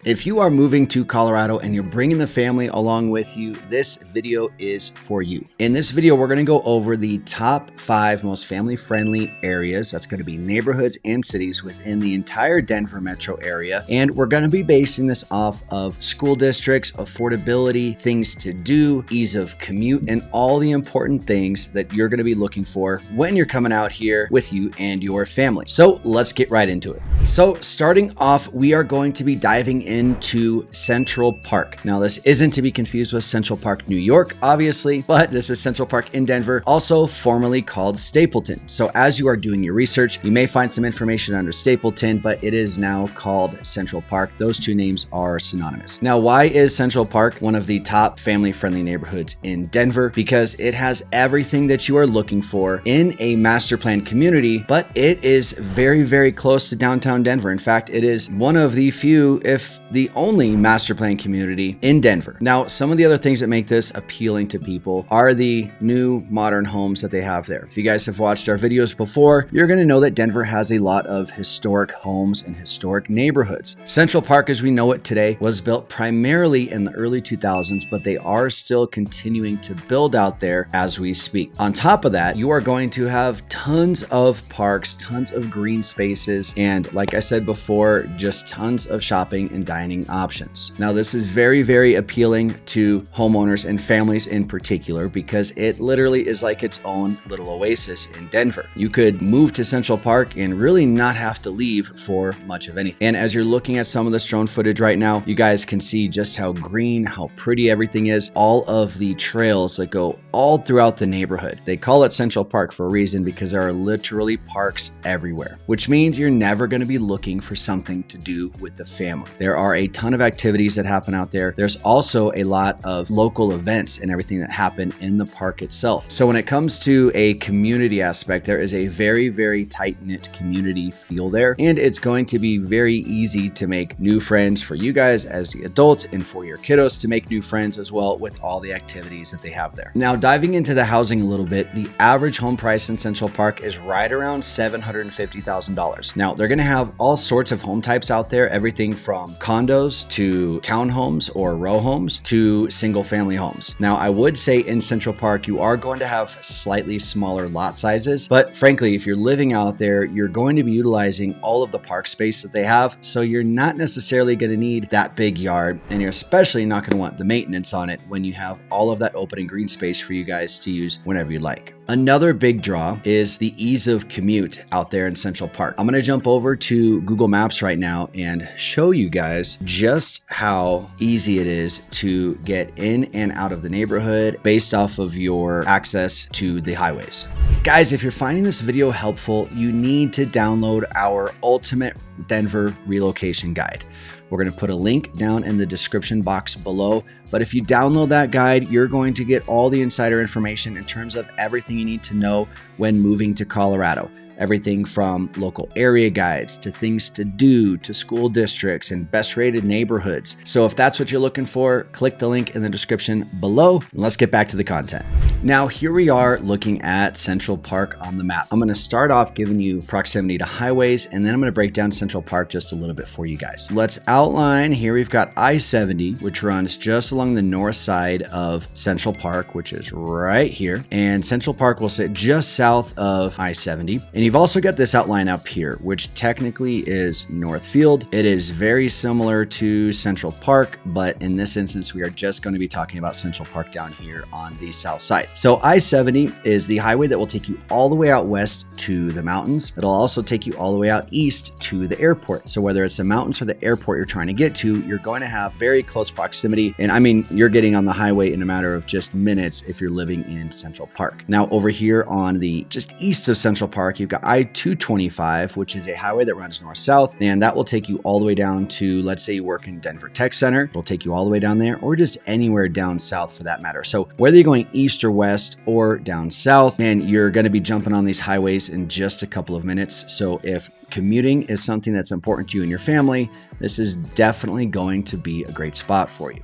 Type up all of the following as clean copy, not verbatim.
If you are moving to Colorado and you're bringing the family along with you, this video is for you. In this video, we're going to go over the top 5 most family-friendly areas. That's going to be neighborhoods and cities within the entire Denver metro area. And we're going to be basing this off of school districts, affordability, things to do, ease of commute, and all the important things that you're going to be looking for when you're coming out here with you and your family. So let's get right into it. So starting off, we are going to be diving into Central Park. Now, this isn't to be confused with Central Park, New York, obviously, but this is Central Park in Denver, also formerly called Stapleton. So as you are doing your research, you may find some information under Stapleton, but it is now called Central Park. Those two names are synonymous. Now, why is Central Park one of the top family-friendly neighborhoods in Denver? Because it has everything that you are looking for in a master plan community, but it is very, very close to downtown Denver. In fact, it is one of the few, if the only master plan community in Denver. Now, some of the other things that make this appealing to people are the new modern homes that they have there. If you guys have watched our videos before, you're going to know that Denver has a lot of historic homes and historic neighborhoods. Central Park, as we know it today, was built primarily in the early 2000s, but they are still continuing to build out there as we speak. On top of that, you are going to have tons of parks, tons of green spaces, and like I said before, just tons of shopping and dining options. Now, this is very, very appealing to homeowners and families in particular because it literally is like its own little oasis in Denver. You could move to Central Park and really not have to leave for much of anything. And as you're looking at some of this drone footage right now, you guys can see just how green, how pretty everything is. All of the trails that go all throughout the neighborhood. They call it Central Park for a reason because there are literally parks everywhere, which means you're never going to be looking for something to do with the family. There are a ton of activities that happen out there. There's also a lot of local events and everything that happen in the park itself. So when it comes to a community aspect, there is a very, very tight-knit community feel there. And it's going to be very easy to make new friends for you guys as the adults and for your kiddos to make new friends as well with all the activities that they have there. Now, diving into the housing a little bit, the average home price in Central Park is right around $750,000. Now, they're going to have all sorts of home types out there, everything from condos to townhomes or row homes to single family homes. Now, I would say in Central Park, you are going to have slightly smaller lot sizes, but frankly, if you're living out there, you're going to be utilizing all of the park space that they have. So you're not necessarily going to need that big yard, and you're especially not going to want the maintenance on it when you have all of that open and green space for you guys to use whenever you like. Another big draw is the ease of commute out there in Central Park. I'm going to jump over to Google Maps right now and show you guys just how easy it is to get in and out of the neighborhood based off of your access to the highways. Guys, if you're finding this video helpful, you need to download our ultimate Denver relocation guide. We're going to put a link down in the description box below. But if you download that guide, you're going to get all the insider information in terms of everything you need to know when moving to Colorado. Everything from local area guides to things to do to school districts and best rated neighborhoods. So if that's what you're looking for, click the link in the description below and let's get back to the content. Now, here we are looking at Central Park on the map. I'm going to start off giving you proximity to highways, and then I'm going to break down Central Park just a little bit for you guys. Let's outline here. We've got I-70, which runs just along the north side of Central Park, which is right here. And Central Park will sit just south of I-70. And you've also got this outline up here, which technically is Northfield. It is very similar to Central Park, but in this instance, we are just going to be talking about Central Park down here on the south side. So I-70 is the highway that will take you all the way out west to the mountains. It'll also take you all the way out east to the airport. So whether it's the mountains or the airport you're trying to get to, you're going to have very close proximity. And I mean, you're getting on the highway in a matter of just minutes if you're living in Central Park. Now, over here on the just east of Central Park, you've got I-225, which is a highway that runs north-south, and that will take you all the way down to, let's say you work in Denver Tech Center, it'll take you all the way down there, or just anywhere down south for that matter. So whether you're going east or west or down south, and you're going to be jumping on these highways in just a couple of minutes. So if commuting is something that's important to you and your family, this is definitely going to be a great spot for you.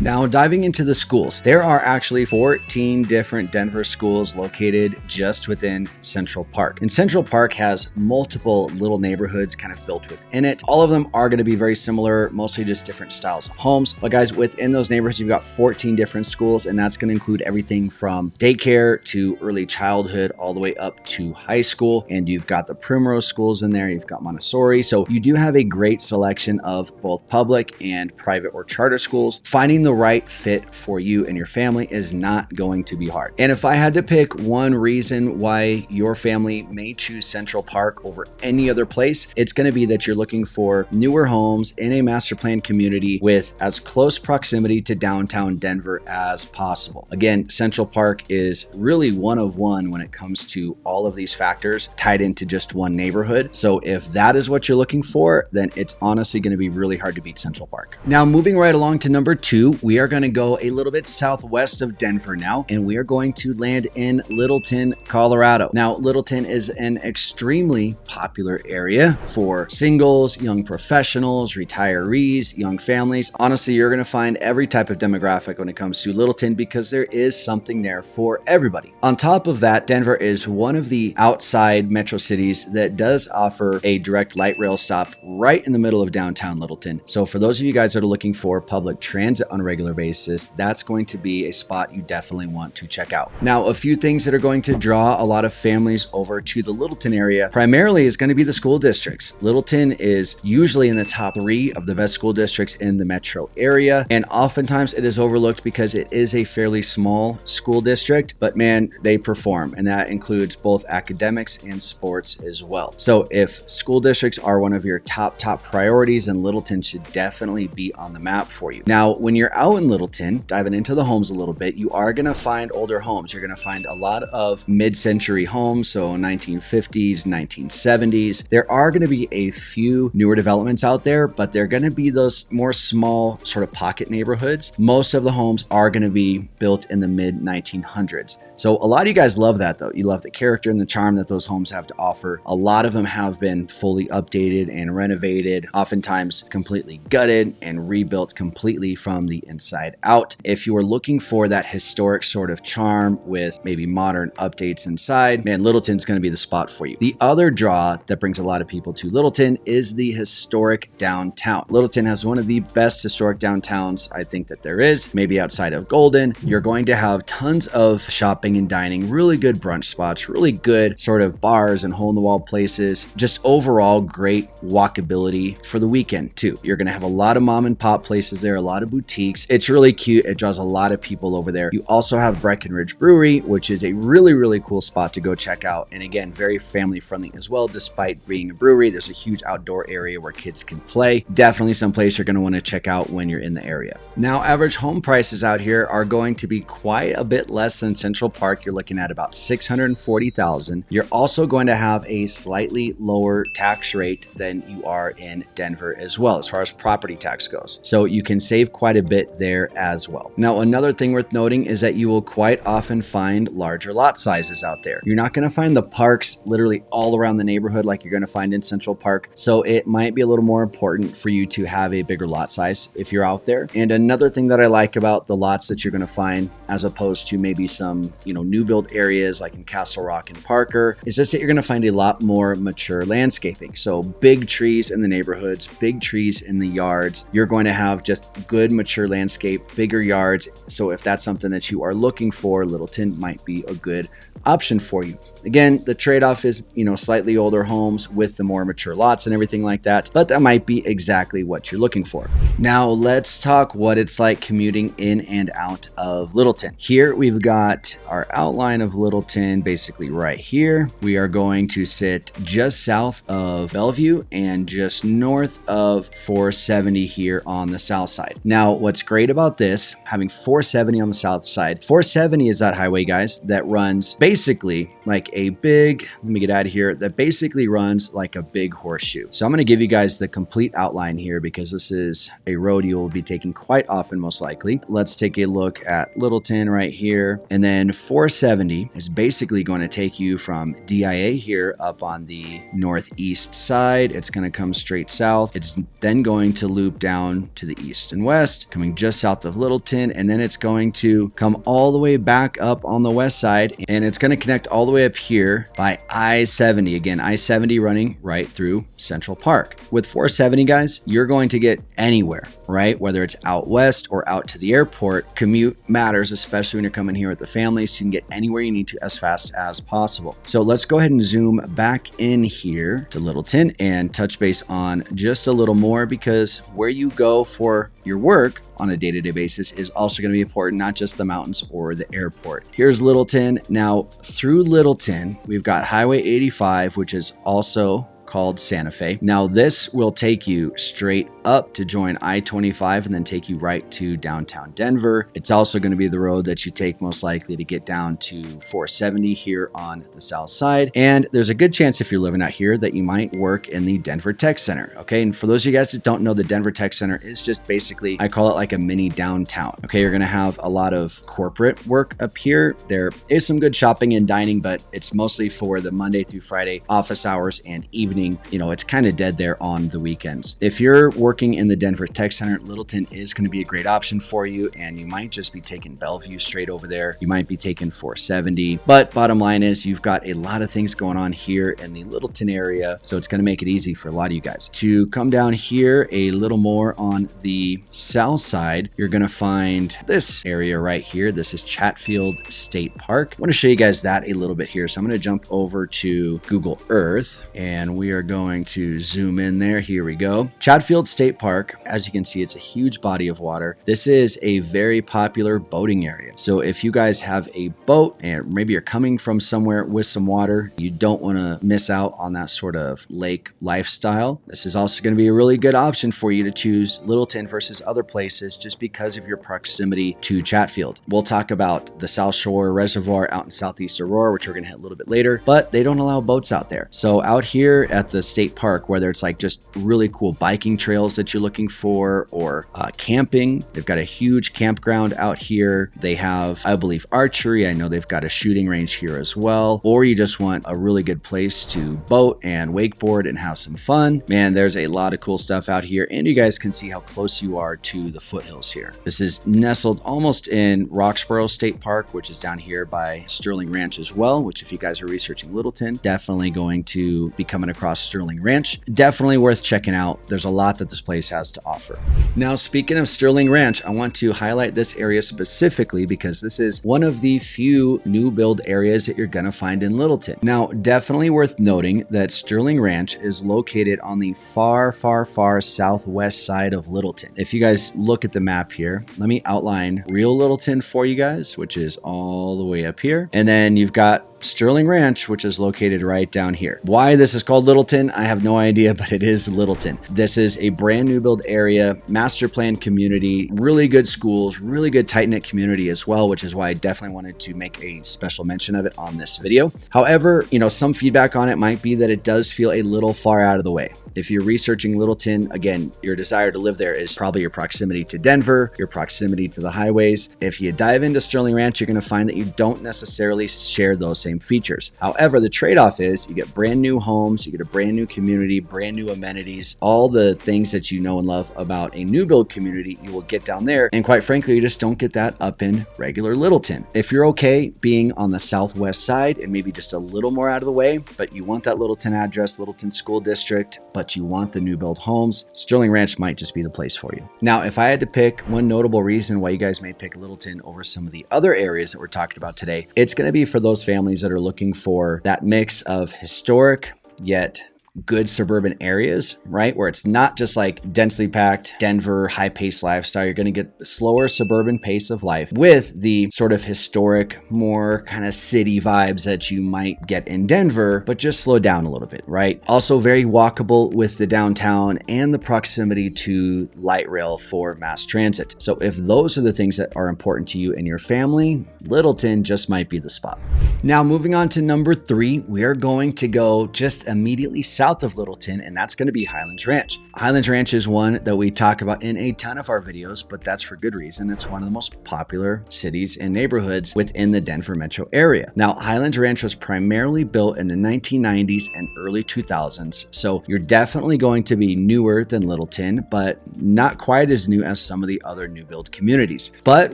Now, diving into the schools, there are actually 14 different Denver schools located just within Central Park. And Central Park has multiple little neighborhoods kind of built within it. All of them are going to be very similar, mostly just different styles of homes. But guys, within those neighborhoods, you've got 14 different schools, and that's going to include everything from daycare to early childhood all the way up to high school. And you've got the Primrose schools in there. You've got Montessori. So you do have a great selection of both public and private or charter schools. Finding the right fit for you and your family is not going to be hard. And if I had to pick one reason why your family may choose Central Park over any other place, it's going to be that you're looking for newer homes in a master plan community with as close proximity to downtown Denver as possible. Again, Central Park is really one of one when it comes to all of these factors tied into just one neighborhood. So if that is what you're looking for, then it's honestly going to be really hard to beat Central Park. Now, moving right along to number 2, we are going to go a little bit southwest of Denver now, and we are going to land in Littleton, Colorado. Now, Littleton is an extremely popular area for singles, young professionals, retirees, young families. Honestly, you're going to find every type of demographic when it comes to Littleton because there is something there for everybody. On top of that, Denver is one of the outside metro cities that does offer a direct light rail stop right in the middle of downtown Littleton. So for those of you guys that are looking for public transit on a regular basis, that's going to be a spot you definitely want to check out. Now, a few things that are going to draw a lot of families over to the Littleton area primarily is going to be the school districts. Littleton is usually in the top 3 of the best school districts in the metro area, and oftentimes it is overlooked because it is a fairly small school district, but man, they perform, and that includes both academics and sports as well. So if school districts are one of your top priorities, then Littleton should definitely be on the map for you. Now, when you're out in Littleton, diving into the homes a little bit, you are going to find older homes. You're going to find a lot of mid-century homes, so 1950s, 1970s. There are going to be a few newer developments out there, but they're going to be those more small sort of pocket neighborhoods. Most of the homes are going to be built in the mid-1900s. So a lot of you guys love that though. You love the character and the charm that those homes have to offer. A lot of them have been fully updated and renovated, oftentimes completely gutted and rebuilt completely from the inside out. If you are looking for that historic sort of charm with maybe modern updates inside, man, Littleton's going to be the spot for you. The other draw that brings a lot of people to Littleton is the historic downtown. Littleton has one of the best historic downtowns I think that there is, maybe outside of Golden. You're going to have tons of shopping and dining, really good brunch spots, really good sort of bars and hole-in-the-wall places, just overall great walkability for the weekend too. You're going to have a lot of mom and pop places there, a lot of boutiques. It's really cute. It draws a lot of people over there. You also have Breckenridge Brewery, which is a really cool spot to go check out. And again, very family friendly as well. Despite being a brewery, there's a huge outdoor area where kids can play. Definitely someplace you're going to want to check out when you're in the area. Now, average home prices out here are going to be quite a bit less than Central Park. You're looking at about $640,000. You're also going to have a slightly lower tax rate than you are in Denver as well, as far as property tax goes. So you can save quite a bit there as well. Now, another thing worth noting is that you will quite often find larger lot sizes out there. You're not going to find the parks literally all around the neighborhood like you're going to find in Central Park. So it might be a little more important for you to have a bigger lot size if you're out there. And another thing that I like about the lots that you're going to find, as opposed to maybe some, new build areas like in Castle Rock and Parker, is just that you're going to find a lot more mature landscaping. So big trees in the neighborhoods, big trees in the yards. You're going to have just good mature landscape, bigger yards. So if that's something that you are looking for, Littleton might be a good option for you. Again, the trade-off is, slightly older homes with the more mature lots and everything like that, but that might be exactly what you're looking for. Now, let's talk what it's like commuting in and out of Littleton. Here, we've got our outline of Littleton basically right here. We are going to sit just south of Bellevue and just north of 470 here on the south side. Now, what's great about this, having 470 on the south side, 470 is that highway, guys, that runs basically like a big, let me get out of here, that basically runs like a big horseshoe. So I'm going to give you guys the complete outline here because this is a road you will be taking quite often, most likely. Let's take a look at Littleton right here. And then 470 is basically going to take you from DIA here up on the northeast side. It's going to come straight south. It's then going to loop down to the east and west, coming just south of Littleton. And then it's going to come all the way back up on the west side. And it's going to connect all the way up here by I-70. Again, I-70 running right through Central Park. With 470, guys, you're going to get anywhere, right? Whether it's out west or out to the airport, commute matters, especially when you're coming here with the family, so you can get anywhere you need to as fast as possible. So let's go ahead and zoom back in here to Littleton and touch base on just a little more, because where you go for your work on a day-to-day basis is also going to be important, not just the mountains or the airport. Here's Littleton. Now, through Littleton, we've got Highway 85, which is also called Santa Fe. Now this will take you straight up to join I-25 and then take you right to downtown Denver. It's also going to be the road that you take most likely to get down to 470 here on the south side. And there's a good chance if you're living out here that you might work in the Denver Tech Center. Okay. And for those of you guys that don't know, the Denver Tech Center is just basically, I call it like a mini downtown. Okay. You're going to have a lot of corporate work up here. There is some good shopping and dining, but it's mostly for the Monday through Friday office hours and evening. You know, it's kind of dead there on the weekends. If you're working in the Denver Tech Center, Littleton is going to be a great option for you, and you might just be taking Bellevue straight over there. You might be taking 470, but bottom line is you've got a lot of things going on here in the Littleton area, so it's going to make it easy for a lot of you guys. To come down here a little more on the south side, you're going to find this area right here. This is Chatfield State Park. I want to show you guys that a little bit here, so I'm going to jump over to Google Earth, and we are going to zoom in there. Here we go. Chatfield State Park. As you can see, it's a huge body of water. This is a very popular boating area. So if you guys have a boat and maybe you're coming from somewhere with some water, you don't want to miss out on that sort of lake lifestyle. This is also going to be a really good option for you to choose Littleton versus other places just because of your proximity to Chatfield. We'll talk about the South Shore Reservoir out in Southeast Aurora, which we're going to hit a little bit later, but they don't allow boats out there. So out here at the state park, whether it's like just really cool biking trails that you're looking for or camping, they've got a huge campground out here. They have, I believe, archery. I know they've got a shooting range here as well. Or you just want a really good place to boat and wakeboard and have some fun. Man, there's a lot of cool stuff out here, and you guys can see how close you are to the foothills here. This is nestled almost in Roxborough State Park, which is down here by Sterling Ranch as well, which if you guys are researching Littleton, definitely going to be coming across Sterling Ranch. Definitely worth checking out. There's a lot that this place has to offer. Now, speaking of Sterling Ranch, I want to highlight this area specifically because this is one of the few new build areas that you're going to find in Littleton. Now, definitely worth noting that Sterling Ranch is located on the far, far, far southwest side of Littleton. If you guys look at the map here, let me outline real Littleton for you guys, which is all the way up here. And then you've got Sterling Ranch, which is located right down here. Why this is called Littleton, I have no idea, but it is Littleton. This is a brand new build area, master plan community, really good schools, really good tight-knit community as well, which is why I definitely wanted to make a special mention of it on this video. However, you know, some feedback on it might be that it does feel a little far out of the way. If you're researching Littleton, again, your desire to live there is probably your proximity to Denver, your proximity to the highways. If you dive into Sterling Ranch, you're going to find that you don't necessarily share those same features. However, the trade-off is you get brand new homes, you get a brand new community, brand new amenities, all the things that you know and love about a new build community, you will get down there. And quite frankly, you just don't get that up in regular Littleton. If you're okay being on the southwest side and maybe just a little more out of the way, but you want that Littleton address, Littleton School District, but you want the new build homes, Sterling Ranch might just be the place for you. Now, if I had to pick one notable reason why you guys may pick Littleton over some of the other areas that we're talking about today, it's going to be for those families that are looking for that mix of historic yet good suburban areas, right? Where it's not just like densely packed Denver, high paced lifestyle. You're going to get the slower suburban pace of life with the sort of historic, more kind of city vibes that you might get in Denver, but just slow down a little bit, right? Also very walkable with the downtown and the proximity to light rail for mass transit. So if those are the things that are important to you and your family, Littleton just might be the spot. Now, moving on to number 3, we are going to go just immediately south of Littleton, and that's going to be Highlands Ranch. Highlands Ranch is one that we talk about in a ton of our videos, but that's for good reason. It's one of the most popular cities and neighborhoods within the Denver metro area. Now, Highlands Ranch was primarily built in the 1990s and early 2000s, so you're definitely going to be newer than Littleton, but not quite as new as some of the other new build communities. But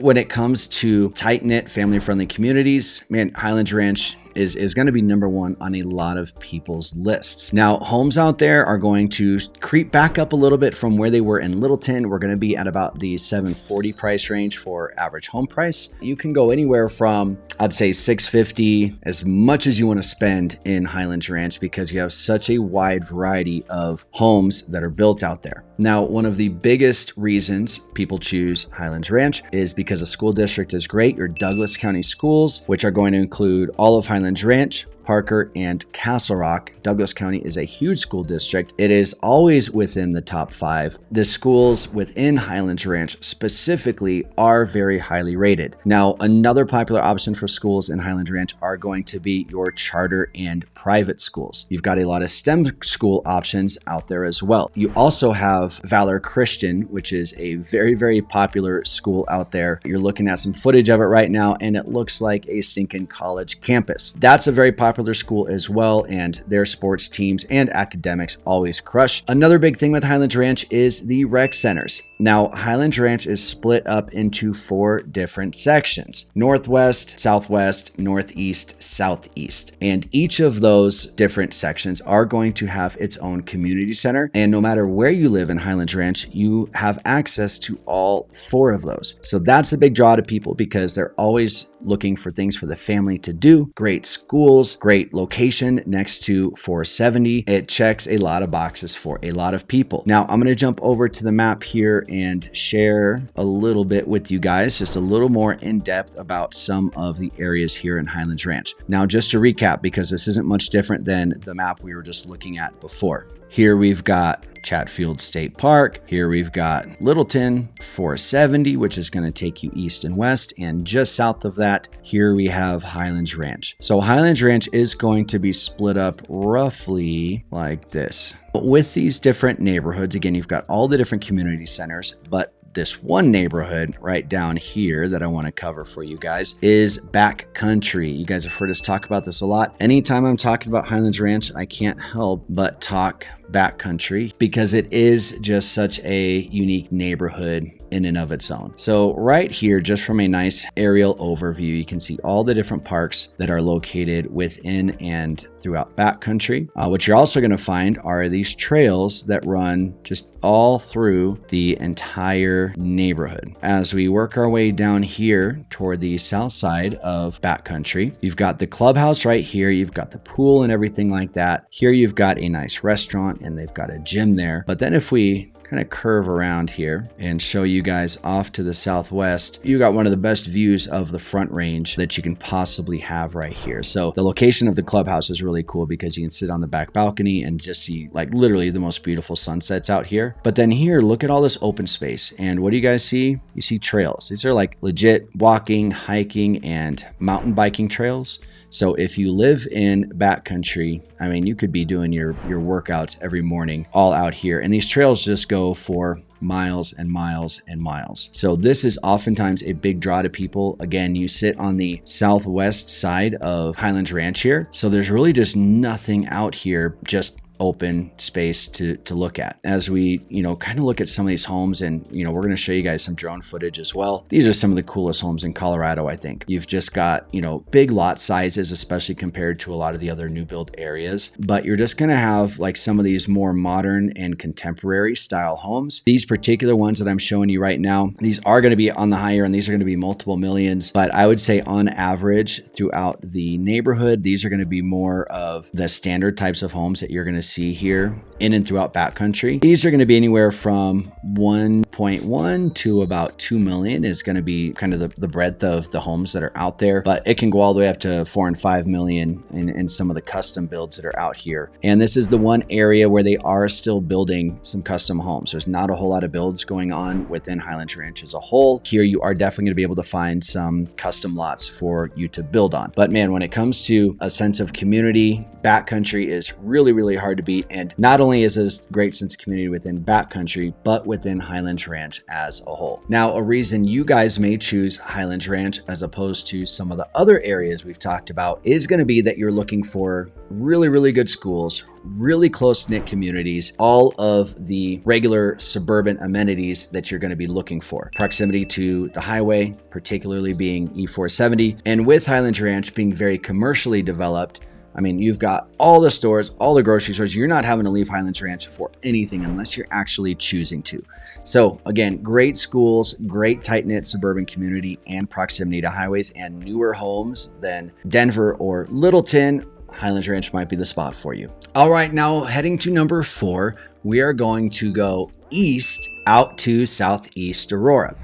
when it comes to tight-knit, family-friendly communities, man, Highlands Ranch is going to be number 1 on a lot of people's lists. Now, homes out there are going to creep back up a little bit from where they were in Littleton. We're going to be at about the $740 price range for average home price. You can go anywhere from, I'd say, $650, as much as you want to spend in Highlands Ranch, because you have such a wide variety of homes that are built out there. Now, one of the biggest reasons people choose Highlands Ranch is because the school district is great. Your Douglas County schools, which are going to include all of Highlands Ranch, Parker, and Castle Rock. Douglas County is a huge school district. It is always within the top 5. The schools within Highlands Ranch specifically are very highly rated. Now, another popular option for schools in Highlands Ranch are going to be your charter and private schools. You've got a lot of STEM school options out there as well. You also have Valor Christian, which is a very, very popular school out there. You're looking at some footage of it right now, and it looks like a stinking college campus. That's a very popular school as well, and their sports teams and academics always crush. Another big thing with Highlands Ranch is the rec centers. Now, Highlands Ranch is split up into 4 different sections: Northwest, Southwest, Northeast, Southeast. And each of those different sections are going to have its own community center. And no matter where you live in Highlands Ranch, you have access to all 4 of those. So that's a big draw to people because they're always looking for things for the family to do. Great schools, great location next to 470. It checks a lot of boxes for a lot of people. Now, I'm going to jump over to the map here and share a little bit with you guys, just a little more in depth about some of the areas here in Highlands Ranch. Now, just to recap, because this isn't much different than the map we were just looking at before. Here we've got Chatfield State Park. Here we've got Littleton, 470, which is going to take you east and west. And just south of that, here we have Highlands Ranch. So Highlands Ranch is going to be split up roughly like this. With these different neighborhoods, again, you've got all the different community centers, but this one neighborhood right down here that I want to cover for you guys is backcountry. You guys have heard us talk about this a lot. Anytime I'm talking about Highlands Ranch, I can't help but talk backcountry because it is just such a unique neighborhood in and of its own. So right here, just from a nice aerial overview, you can see all the different parks that are located within and throughout backcountry. What you're also going to find are these trails that run just all through the entire neighborhood. As we work our way down here toward the south side of backcountry, you've got the clubhouse right here. You've got the pool and everything like that. Here you've got a nice restaurant and they've got a gym there. But then if we kind of curve around here and show you guys off to the southwest, you got one of the best views of the Front Range that you can possibly have right here. So the location of the clubhouse is really cool because you can sit on the back balcony and just see like literally the most beautiful sunsets out here. But then here, look at all this open space. And what do you guys see? You see trails. These are like legit walking, hiking, and mountain biking trails. So if you live in backcountry, I mean, you could be doing your workouts every morning all out here. And these trails just go for miles and miles and miles. So this is oftentimes a big draw to people. Again, you sit on the southwest side of Highlands Ranch here. So there's really just nothing out here, just open space to look at. As we, kind of look at some of these homes and, we're going to show you guys some drone footage as well. These are some of the coolest homes in Colorado, I think. You've just got, big lot sizes, especially compared to a lot of the other new build areas, but you're just going to have like some of these more modern and contemporary style homes. These particular ones that I'm showing you right now, these are going to be on the higher and these are going to be multiple millions, but I would say on average throughout the neighborhood, these are going to be more of the standard types of homes that you're going to to see here in and throughout backcountry. These are going to be anywhere from 1.1 to about 2 million is going to be kind of the breadth of the homes that are out there, but it can go all the way up to 4 and 5 million in some of the custom builds that are out here. And this is the one area where they are still building some custom homes. There's not a whole lot of builds going on within Highlands Ranch as a whole. Here you are definitely going to be able to find some custom lots for you to build on. But man, when it comes to a sense of community, backcountry is really, really hard to beat. And not only is it a great sense of community within backcountry, but within Highlands Ranch as a whole. Now, a reason you guys may choose Highlands Ranch as opposed to some of the other areas we've talked about is going to be that you're looking for really, really good schools, really close-knit communities, all of the regular suburban amenities that you're going to be looking for. Proximity to the highway, particularly being E470, and with Highlands Ranch being very commercially developed, I mean, you've got all the stores, all the grocery stores. You're not having to leave Highlands Ranch for anything unless you're actually choosing to. So again, great schools, great tight-knit suburban community, and proximity to highways and newer homes than Denver or Littleton. Highlands Ranch might be the spot for you. All right, now heading to number 4, we are going to go east out to Southeast Aurora.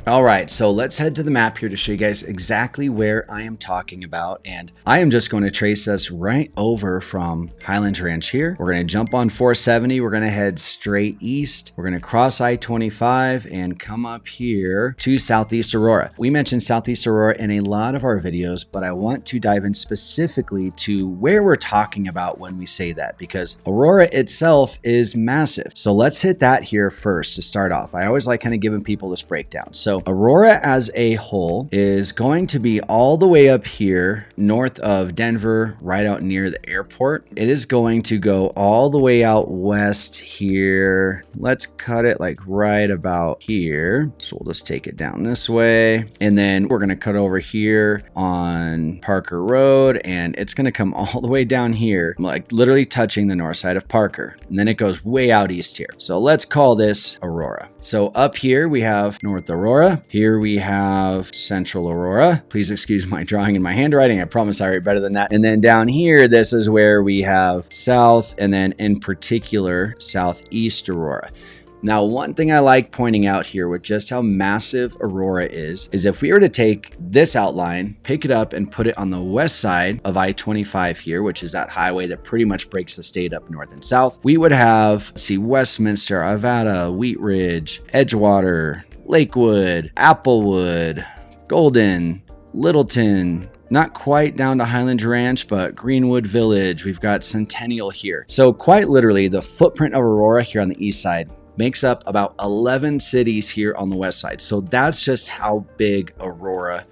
All right, so let's head to the map here to show you guys exactly where I am talking about. And I am just going to trace us right over from Highlands Ranch here. We're going to jump on 470. We're going to head straight east. We're going to cross I-25 and come up here to Southeast Aurora. We mentioned Southeast Aurora in a lot of our videos, but I want to dive in specifically to where we're talking about when we say that, because Aurora itself is massive. So let's hit that here first to start off. I always like kind of giving people this breakdown. So Aurora as a whole is going to be all the way up here north of Denver, right out near the airport. It is going to go all the way out west here. Let's cut it like right about here. So we'll just take it down this way. And then we're going to cut over here on Parker Road, and it's going to come all the way down here, like literally touching the north side of Parker. And then it goes way out east here. So let's call this Aurora. So up here we have North Aurora. Here we have Central Aurora. Please excuse my drawing and my handwriting. I promise I write better than that. And then down here, this is where we have South, and then in particular, Southeast Aurora. Now, one thing I like pointing out here with just how massive Aurora is if we were to take this outline, pick it up and put it on the west side of I-25 here, which is that highway that pretty much breaks the state up north and south, we would have, Westminster, Arvada, Wheat Ridge, Edgewater, Lakewood, Applewood, Golden, Littleton, not quite down to Highlands Ranch, but Greenwood Village. We've got Centennial here. So quite literally, the footprint of Aurora here on the east side makes up about 11 cities here on the west side. So that's just how big Aurora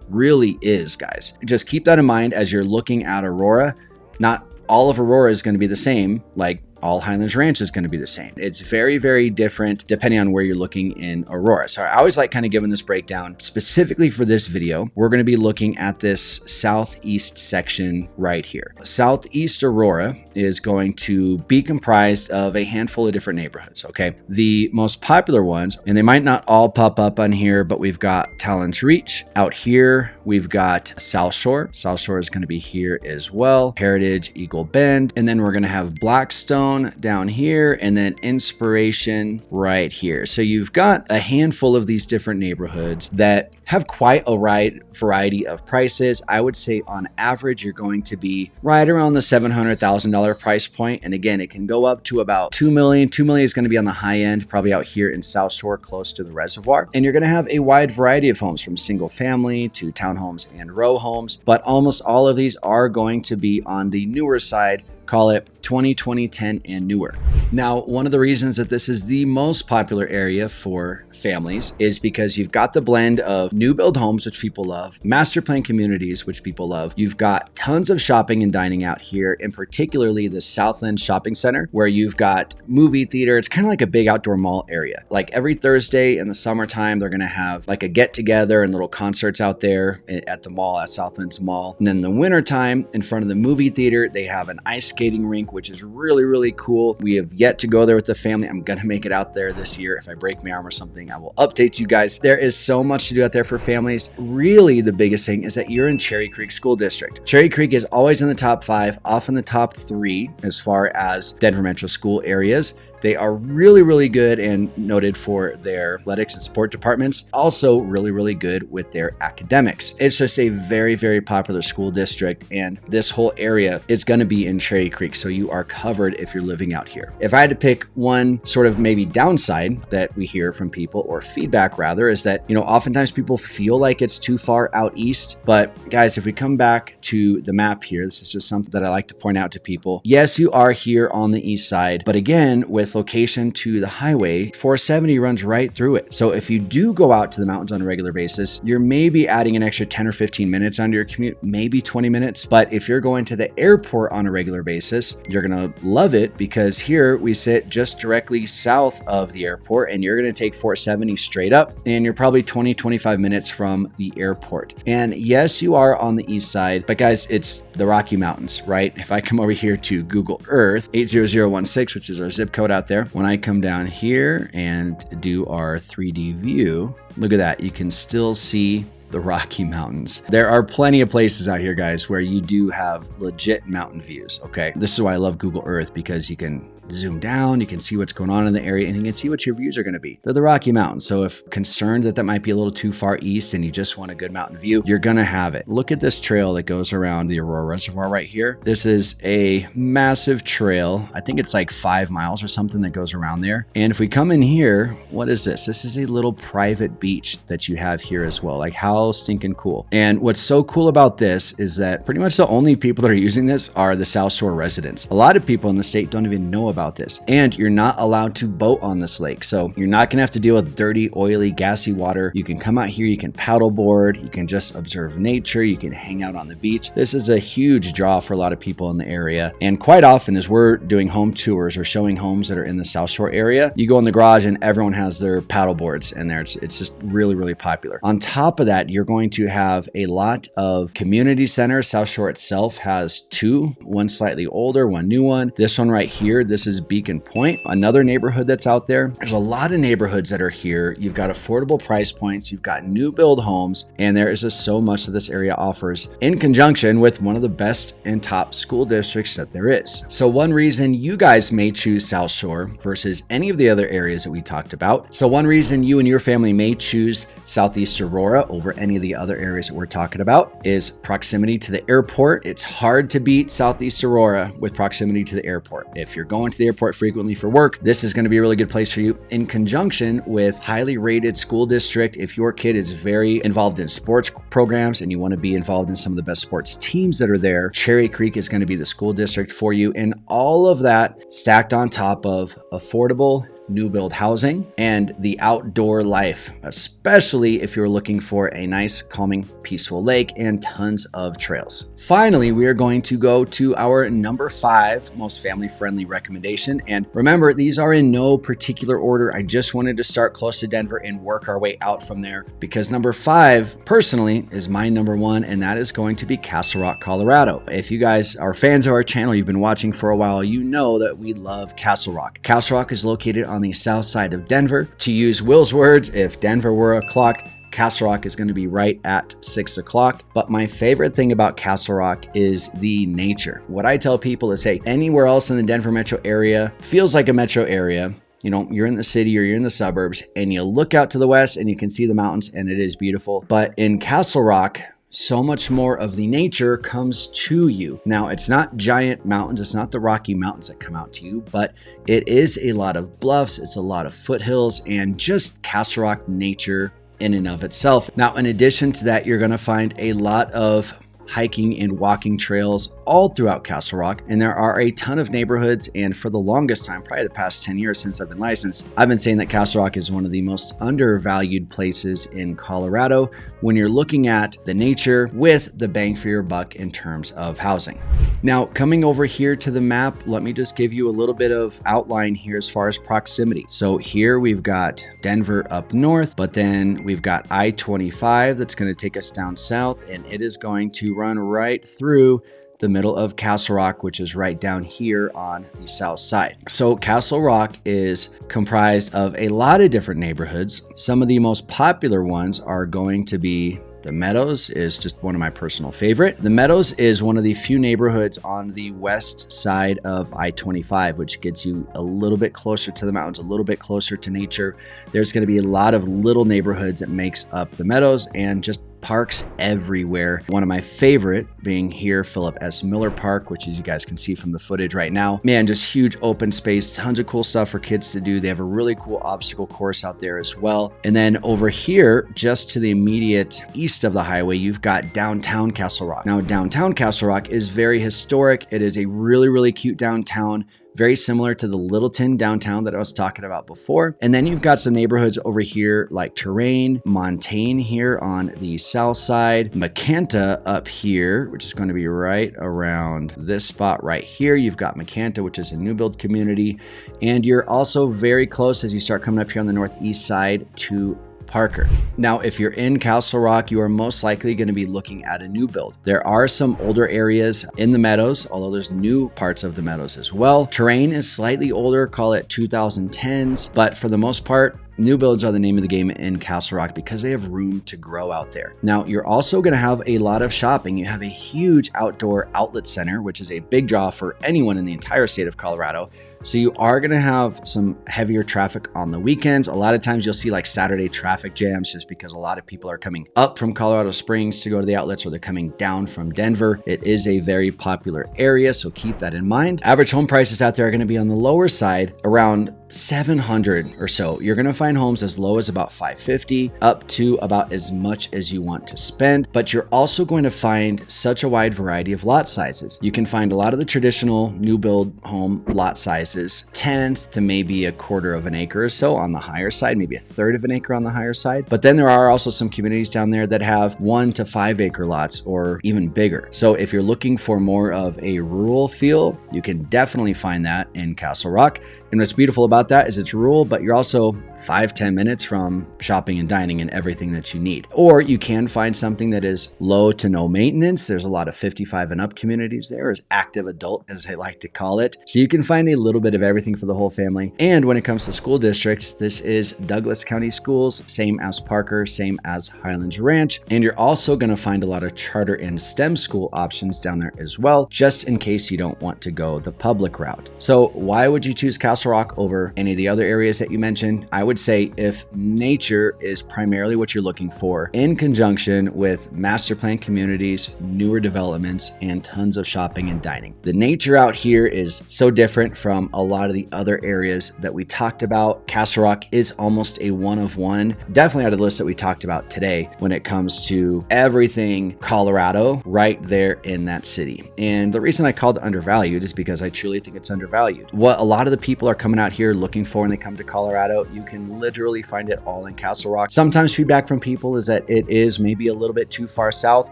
really is, guys. Just keep that in mind as you're looking at Aurora. Not all of Aurora is going to be the same, like all Highlands Ranch is going to be the same. It's very, very different depending on where you're looking in Aurora. So I always like kind of giving this breakdown specifically for this video. We're going to be looking at this southeast section right here. Southeast Aurora is going to be comprised of a handful of different neighborhoods. Okay. The most popular ones, and they might not all pop up on here, but we've got Talon's Reach out here. We've got South Shore. South Shore is going to be here as well. Heritage, Eagle Bend. And then we're going to have Blackstone down here, and then Inspiration right here. So you've got a handful of these different neighborhoods that have quite a wide variety of prices. I would say on average, you're going to be right around the $700,000 price point. And again, it can go up to about 2 million. 2 million is going to be on the high end, probably out here in South Shore, close to the reservoir. And you're going to have a wide variety of homes from single family to townhomes and row homes. But almost all of these are going to be on the newer side. Call it 2010 and newer. Now, one of the reasons that this is the most popular area for families is because you've got the blend of new build homes, which people love, master plan communities, which people love. You've got tons of shopping and dining out here, and particularly the Southland Shopping Center, where you've got movie theater. It's kind of like a big outdoor mall area. Like every Thursday in the summertime, they're going to have like a get together and little concerts out there at the mall, at Southland's Mall. And then in the wintertime, in front of the movie theater, they have an ice skating rink Creek, which is really, really cool. We have yet to go there with the family. I'm going to make it out there this year. If I break my arm or something, I will update you guys. There is so much to do out there for families. Really, the biggest thing is that you're in Cherry Creek School District. Cherry Creek is always in the top 5, often the top 3 as far as Denver Metro school areas. They are really, really good and noted for their athletics and sport departments. Also really, really good with their academics. It's just a very, very popular school district, and this whole area is going to be in Cherry Creek. So you are covered if you're living out here. If I had to pick one sort of maybe downside that we hear from people, or feedback rather, is that, oftentimes people feel like it's too far out east. But guys, if we come back to the map here, this is just something that I like to point out to people. Yes, you are here on the east side, but again, with location to the highway, 470 runs right through it. So if you do go out to the mountains on a regular basis, you're maybe adding an extra 10 or 15 minutes onto your commute, maybe 20 minutes. But if you're going to the airport on a regular basis, you're going to love it, because here we sit just directly south of the airport, and you're going to take 470 straight up, and you're probably 20-25 minutes from the airport. And yes, you are on the east side, but guys, it's the Rocky Mountains, right? If I come over here to Google Earth, 80016, which is our zip code out there, when I come down here and do our 3D view, look at that. You can still see the Rocky Mountains. There are plenty of places out here, guys, where you do have legit mountain views. Okay. This is why I love Google Earth, because you can zoom down, you can see what's going on in the area, and you can see what your views are going to be. They're the Rocky Mountains. So if concerned that might be a little too far east and you just want a good mountain view, you're going to have it. Look at this trail that goes around the Aurora Reservoir right here. This is a massive trail. I think it's like 5 miles or something that goes around there. And if we come in here, what is this? This is a little private beach that you have here as well. Like, how stinking cool. And what's so cool about this is that pretty much the only people that are using this are the South Shore residents. A lot of people in the state don't even know about this. And you're not allowed to boat on this lake. So you're not going to have to deal with dirty, oily, gassy water. You can come out here, you can paddleboard, you can just observe nature, you can hang out on the beach. This is a huge draw for a lot of people in the area. And quite often, as we're doing home tours or showing homes that are in the South Shore area, you go in the garage and everyone has their paddleboards in there. It's just really, really popular. On top of that, you're going to have a lot of community centers. South Shore itself has 2, one slightly older, one new one. This one right here, this is Beacon Point, another neighborhood that's out there. There's a lot of neighborhoods that are here. You've got affordable price points, you've got new build homes, and there is just so much that this area offers in conjunction with one of the best and top school districts that there is. So one reason you guys may choose South Shore versus any of the other areas that we talked about. So one reason you and your family may choose Southeast Aurora over any of the other areas that we're talking about is proximity to the airport. It's hard to beat Southeast Aurora with proximity to the airport. If you're going to the airport frequently for work, this is going to be a really good place for you, in conjunction with highly rated school district. If your kid is very involved in sports programs and you want to be involved in some of the best sports teams that are there, Cherry Creek is going to be the school district for you. And all of that stacked on top of affordable new build housing and the outdoor life, especially if you're looking for a nice, calming, peaceful lake and tons of trails. Finally, we are going to go to our number 5 most family-friendly recommendation. And remember, these are in no particular order. I just wanted to start close to Denver and work our way out from there, because number 5 personally is my number 1, and that is going to be Castle Rock, Colorado. If you guys are fans of our channel, you've been watching for a while, you know that we love Castle Rock. Castle Rock is located on the south side of Denver. To use Will's words, if Denver were a clock, Castle Rock is going to be right at 6 o'clock. But my favorite thing about Castle Rock is the nature. What I tell people is, hey, anywhere else in the Denver metro area feels like a metro area. You're in the city or you're in the suburbs and you look out to the west and you can see the mountains and it is beautiful. But in Castle Rock, so much more of the nature comes to you. Now, it's not giant mountains. It's not the Rocky Mountains that come out to you, but it is a lot of bluffs. It's a lot of foothills and just Castle Rock nature in and of itself. Now, in addition to that, you're going to find a lot of hiking and walking trails all throughout Castle Rock. And there are a ton of neighborhoods. And for the longest time, probably the past 10 years since I've been licensed, I've been saying that Castle Rock is one of the most undervalued places in Colorado when you're looking at the nature with the bang for your buck in terms of housing. Now, coming over here to the map, let me just give you a little bit of outline here as far as proximity. So here we've got Denver up north, but then we've got I-25 that's going to take us down south, and it is going to run right through the middle of Castle Rock, which is right down here on the south side. So Castle Rock is comprised of a lot of different neighborhoods. Some of the most popular ones are going to be the Meadows, is just one of my personal favorite. The Meadows is one of the few neighborhoods on the west side of I-25, which gets you a little bit closer to the mountains, a little bit closer to nature. There's going to be a lot of little neighborhoods that makes up the Meadows, and just parks everywhere. One of my favorite being here, Philip S. Miller Park, which as you guys can see from the footage right now, man, just huge open space, tons of cool stuff for kids to do. They have a really cool obstacle course out there as well. And then over here, just to the immediate east of the highway, you've got downtown Castle Rock. Now, downtown Castle Rock is very historic. It is a really, really cute downtown, very similar to the Littleton downtown that I was talking about before. And then you've got some neighborhoods over here like Terrain, Montaigne here on the south side, Macanta up here, which is going to be right around this spot right here. You've got Macanta, which is a new build community. And you're also very close as you start coming up here on the northeast side to Parker. Now, if you're in Castle Rock, you are most likely going to be looking at a new build. There are some older areas in the Meadows, although there's new parts of the Meadows as well. Terrain is slightly older, call it 2010s, but for the most part, new builds are the name of the game in Castle Rock because they have room to grow out there. Now, you're also going to have a lot of shopping. You have a huge outdoor outlet center, which is a big draw for anyone in the entire state of Colorado. So you are going to have some heavier traffic on the weekends. A lot of times you'll see like Saturday traffic jams just because a lot of people are coming up from Colorado Springs to go to the outlets, or they're coming down from Denver. It is a very popular area, so keep that in mind. Average home prices out there are going to be on the lower side, around 700 or so. You're going to find homes as low as about 550 up to about as much as you want to spend, but you're also going to find such a wide variety of lot sizes. You can find a lot of the traditional new build home lot sizes, 1/10 to maybe 1/4 of an acre or so on the higher side, maybe 1/3 of an acre on the higher side. But then there are also some communities down there that have 1 to 5 acre lots or even bigger. So if you're looking for more of a rural feel, you can definitely find that in Castle Rock. And what's beautiful about that is it's rural, but you're also 5-10 minutes from shopping and dining and everything that you need. Or you can find something that is low to no maintenance. There's a lot of 55 and up communities there, as active adult as they like to call it. So you can find a little bit of everything for the whole family. And when it comes to school districts, this is Douglas County Schools, same as Parker, same as Highlands Ranch. And you're also going to find a lot of charter and STEM school options down there as well, just in case you don't want to go the public route. So why would you choose Castle Rock over any of the other areas that you mentioned? I would say if nature is primarily what you're looking for, in conjunction with master plan communities, newer developments, and tons of shopping and dining. The nature out here is so different from a lot of the other areas that we talked about. Castle Rock is almost a one of one, definitely out of the list that we talked about today when it comes to everything Colorado right there in that city. And the reason I called it undervalued is because I truly think it's undervalued. What a lot of the people are coming out here looking for when they come to Colorado, you can literally find it all in Castle Rock. Sometimes feedback from people is that it is maybe a little bit too far south.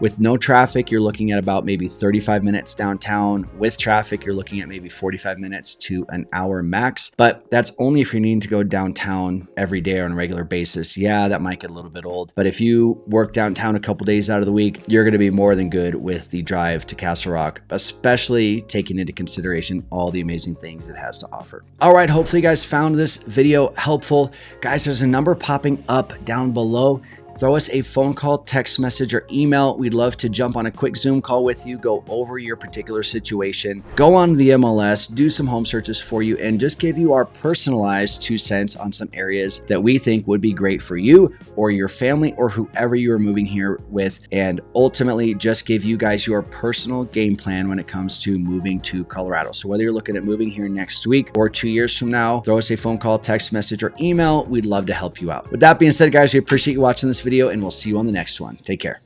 With no traffic, you're looking at about maybe 35 minutes downtown. With traffic, you're looking at maybe 45 minutes to an hour max. But that's only if you're needing to go downtown every day on a regular basis. Yeah, that might get a little bit old. But if you work downtown a couple days out of the week, you're going to be more than good with the drive to Castle Rock, especially taking into consideration all the amazing things it has to offer. All right, hopefully you guys found this video helpful. Guys, there's a number popping up down below. Throw us a phone call, text message, or email. We'd love to jump on a quick Zoom call with you, go over your particular situation, go on the MLS, do some home searches for you, and just give you our personalized 2 cents on some areas that we think would be great for you or your family or whoever you are moving here with, and ultimately just give you guys your personal game plan when it comes to moving to Colorado. So whether you're looking at moving here next week or 2 years from now, throw us a phone call, text message, or email. We'd love to help you out. With that being said, guys, we appreciate you watching this video, and we'll see you on the next one. Take care.